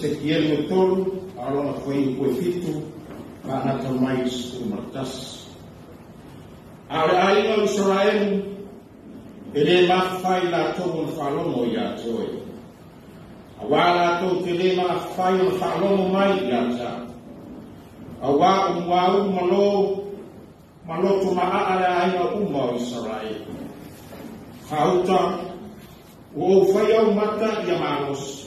Ezequiel tolu alona foi fitu kana mais umatas ai no Israel ele mafai la to falomo ya joy awala to ele mafai la falomo mai ya ja awa umwau malo to maala ai no umma Israel hauta o foi ao mata ya malos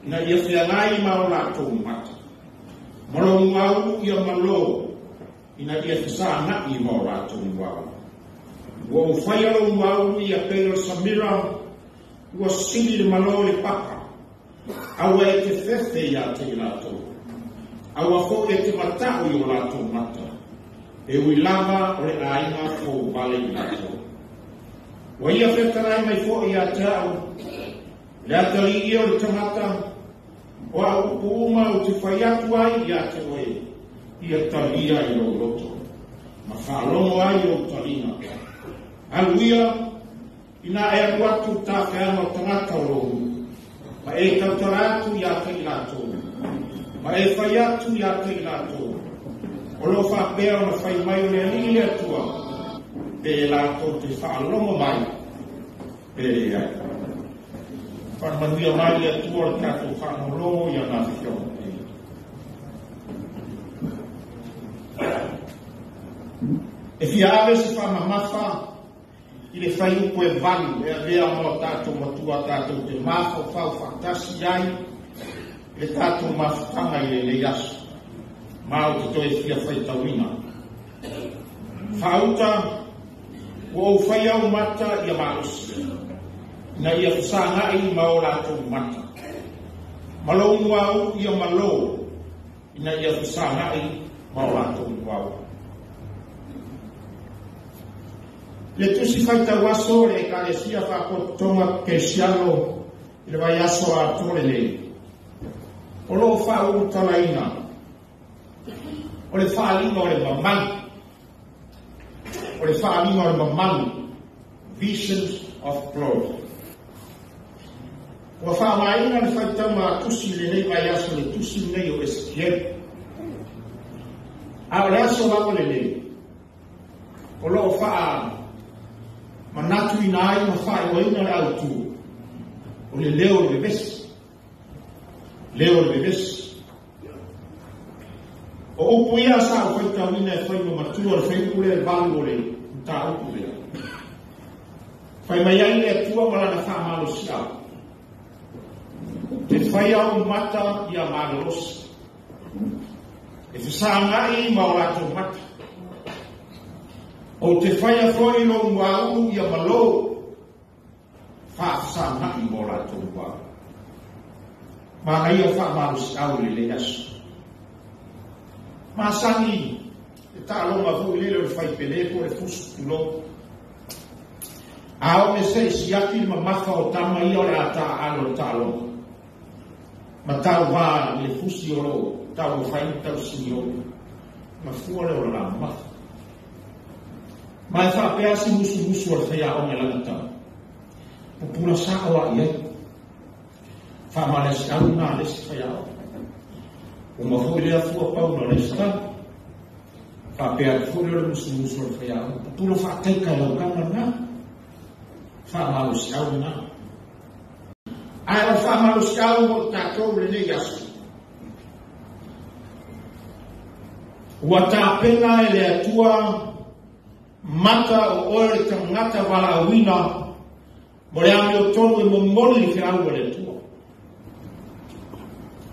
na ia whiangai mao lātou mata. Maro ngau ia malo ina ia whisana i mao lātou ngau. Ua o whaiaro ngau ia pēro samira ua sili le malo le papa. Aua e te whewhe ia te lātou. Aua fo e te matau i o lātou mata. E ui lava o le ainga fo vale i lātou. Ua ia whetarai mai fo ia te au. Le atari i o le tamata. O a uma o te whai atu ai i a te oe, i a taria i o roto. Ma whaalono ai o tarina. Aluia, ina e atu atu tā whiana o tangata o rohu. Ma e tautaratu i a te ilato. Ma e whai atu i a te ilato. O lo whapea o na whai mai o le alili atua. Pe lato te whaalono mai. Pe le ai. Whamanuia mai a tua kato whanolo i a nga whio. E fia ave se whamamafa i le whai upo e vanu e a lea mo tato matua tato te mafo whau whaktasi ai e tato mafutanga i le yasu. Mao te toe fia whai tawina. Whauta o whai au mata i a maosi. Na ia whasanga i mao lātou mata. Malo ngau ia malo. Ina ia whasanga i mao lātou ngau. Le tusi whaita waso le kalesia whakotonga ke sialo i le vai aso a tore le. O lo whāuru talaina. O le whālinga o le mamani. O le whālinga o le mamani. Visions of glory. O whāmaina le whaitama tusi le nei mai aso le tusi nei o Ezekiel. A o le aso lako le nei. O lo wha manatu ina ai ma wha o ina le autu. O le leo le besi. Leo le besi. O upu ia sa o whaita wina e whaima matua le whaikule le balu o le ta upu lea. Whai mai ai le atua wala na wha malo sia. Te whai au mata ia marosi. E whasangai ma o ato mata. O te whai a whoi lo ngau ia malo. Whasangai ma o ato ngau. Ma ia wha marosi au le asu. Ma sangi. E ta alonga hui lele o whai peleko e fusu tulo. Ao me se siaki ma maka o tama ia o le ata alo ta alonga. Ma tau wā le fusi o lo, tau whain tau sini o, ma fua le o la maka. Ma e whapea si musu o le whea o me langata. Pupula sa o a iei. Whama le si au nā le si whea o. O ma hui lea fua pau na le si tau. Whapea fua le musu o le whea o. Pupula whateika lau kama nā. Whama le si au nā. Ai o whamaro siau o tātou le nei asu. Ua tāpena e le atua mata o ore tangata wala awina mo le ame o tonu e momoli ke au le atua.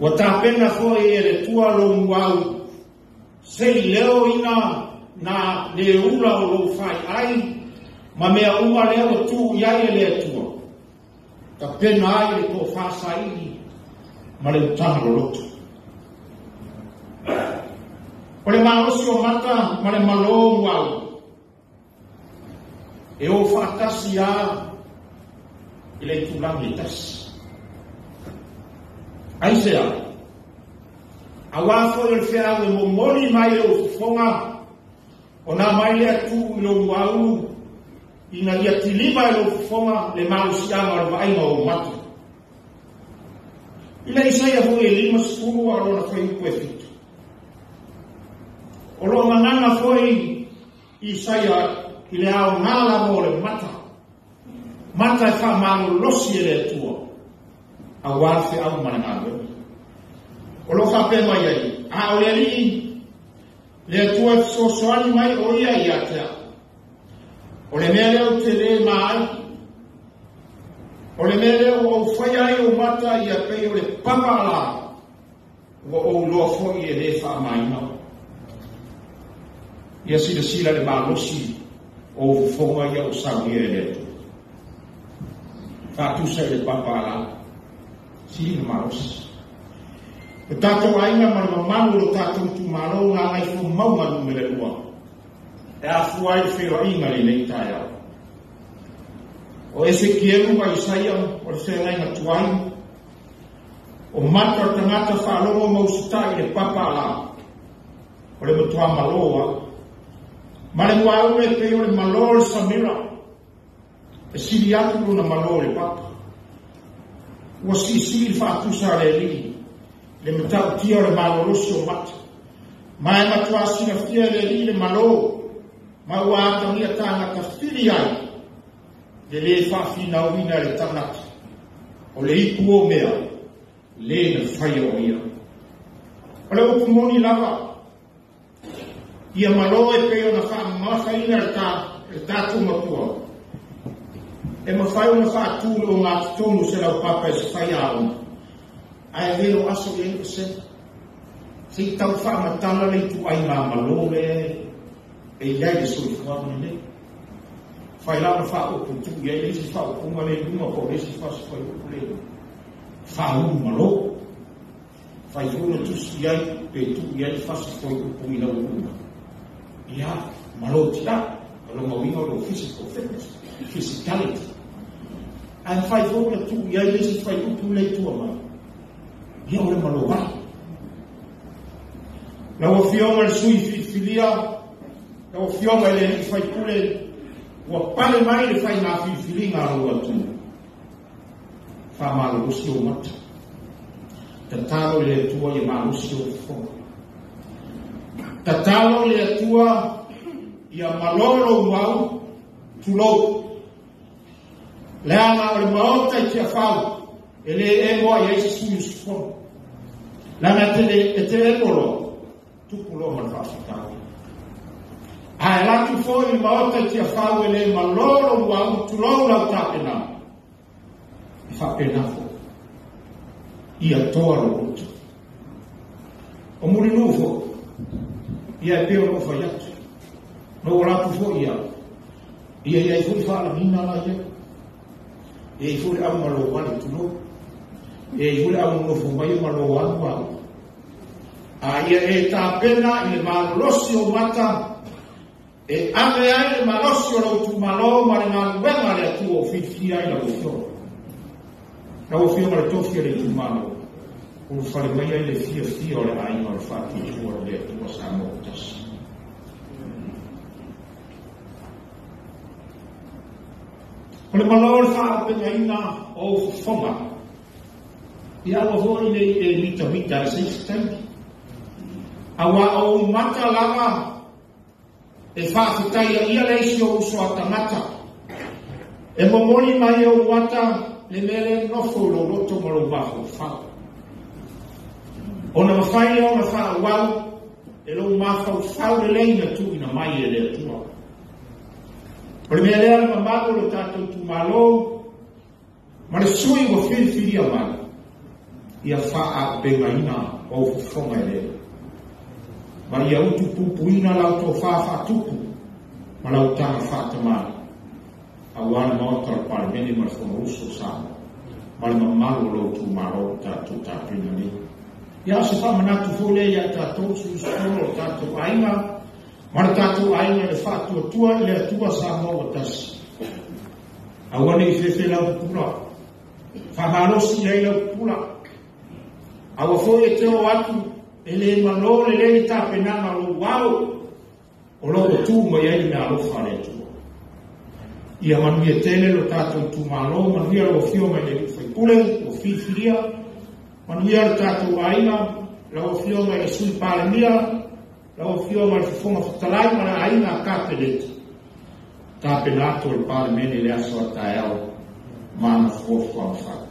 Ua tāpena foi e le tua lo muau sei leo ina na le ula o lo fai ai ma mea uma leo tu iai e le atua. Ta pena ai le tō whāsaini ma le utana lo loto. O le maosi o mata ma le malo muau. E o whaatasi a i le tulangi tasi. Aisea, a wāfo i le whea e mo mori mai le o whonga o nā mai le atu i lo muau ina ia tilima e lo fonga le mau siama o vainga o matu. Ina isaia hui e lima skuru a lona whai upu e fitu. O lo mananga foi isaia i le au ngala mo le mata. Mata e wha maru losi e le atua. A wafe au mananga. O lo whape mai ai. A o le li le atua e sosoani mai o ia i atea. O le mea leo te le mai, o le mea leo o whai ai o mata i a pei o le papala o loa fwoi e le wha mai nao. Ia sila le malosi o whonga ia o sawi e le tu. Whatusa le papala, sila malosi. O tātou aina ma le mamanu o tātou tu malo ngā ngai whu maumanu me le ua. E a fuai whera inga li nei tai au. O Ezekiel wa Isaia, o le whengai na tuai, o mata tangata whālongo mausitai le papala, o le matua maloa, ma le wau me pe o le malo le samira, e siri atu na malo le papa. Ua siri whātusa le li, le matau tia o le malorosi o mata, ma e matua sina fia le li le malo, ma ua atangia tāngata whiri ai, le le whawhina uina le tangata, o le iku o mea, le na whai o ia. O le upu moni lava, ia malo e peo na whaamawhaina le tātu matua. E mawhai o na whaatūlo o ngā tonu se lau papa e se whai aona. Ai vero aso e o se. Se i tau whaamatana le tu ai ngā malo le e iai le soi whaamani ne. Whai lama whaopu tu iai le si whaopunga le lunga po le si whaswhai upu le. Whaau malo. Whai huna tusi iai pe tu iai whaswhai upu ina urunga. Ia, malo tia. Alo mawinga o physical fitness. Physicality. Ai whai huna tu iai le si whai upu le tua ma. ia o le malowai. Lau fionga le sui filia, lau fionga le fai kule, ua pale mai le fai ngā fili ngā rua tu. Wha malusi o mata. Ta talo le atua i malusi o fonga. Ta talo le atua i a malolo mau tulou. Le ana o le maota i tia whau, e le e moa i eisi sui usufonu. Lana e te e molo, tuku lo man whawhitau. A e latu fo i maota i tia whau e le malolo mau tulou lau tāpena. I whapena fo. I a toa lo uta. O muri nufo, i a e peo no whai atu. No o latu fo i a. I a i furi whala mina la ia. E furi au malo wale tuno. E furi au no fu mai malo wale. A ia e ta pena i le malosi o mata. E ame ai le malosi o lau tu malo ma le ngā wenga le atu o whiwhi ai la ufio. La ufio ma le tofi le tu malo. O whare mai ai le fia o le ai ma le whaki tua le tua sa mo tasi. O le malo le wha penga ina o whonga. I awa hoi nei e mita e seistai. Awa o mata lava e whaafitai a ia leisi o uso a tangata. E momoli mai o wata le mele nofo lo roto maro waho whao. O na mawhai o na wha wau e lo mawhau whau le leina tu ina mai e le atua. O le mele ala mamado lo tatou tu malo ma le sui o whiriwhiria mai ia wha a bengaina o whonga e leo. Ma ia utu pupuina lau tō whawha tupu, ma lau tanga whātamari. A wana maota le pare mene ma le whonga uso sāma, ma le mamaru lau tū maro tātou tāpina ni. Ia se whamanatu fōle ia tātou suusoro tātou ainga, ma le tātou ainga le whātua tua i le atua sā maua tasi. A wana i whewhe lau pura, whahalosi ai lau pura. A wafoi e teo atu, e le manore le tāpenanga lo wau o lo tū mai ai me alofa le tua. Ia manuia tele lo tātou tū malo, manuia lo fio mai le whaipule, o whiwhiria, manuia lo tātou aina, lo fio mai le sui pāremia, lo fio mai le whonga whatalai, ma le aina a kāpeleti. Tāpenato le pāremene le aso a tae au, mana fuofua whaka.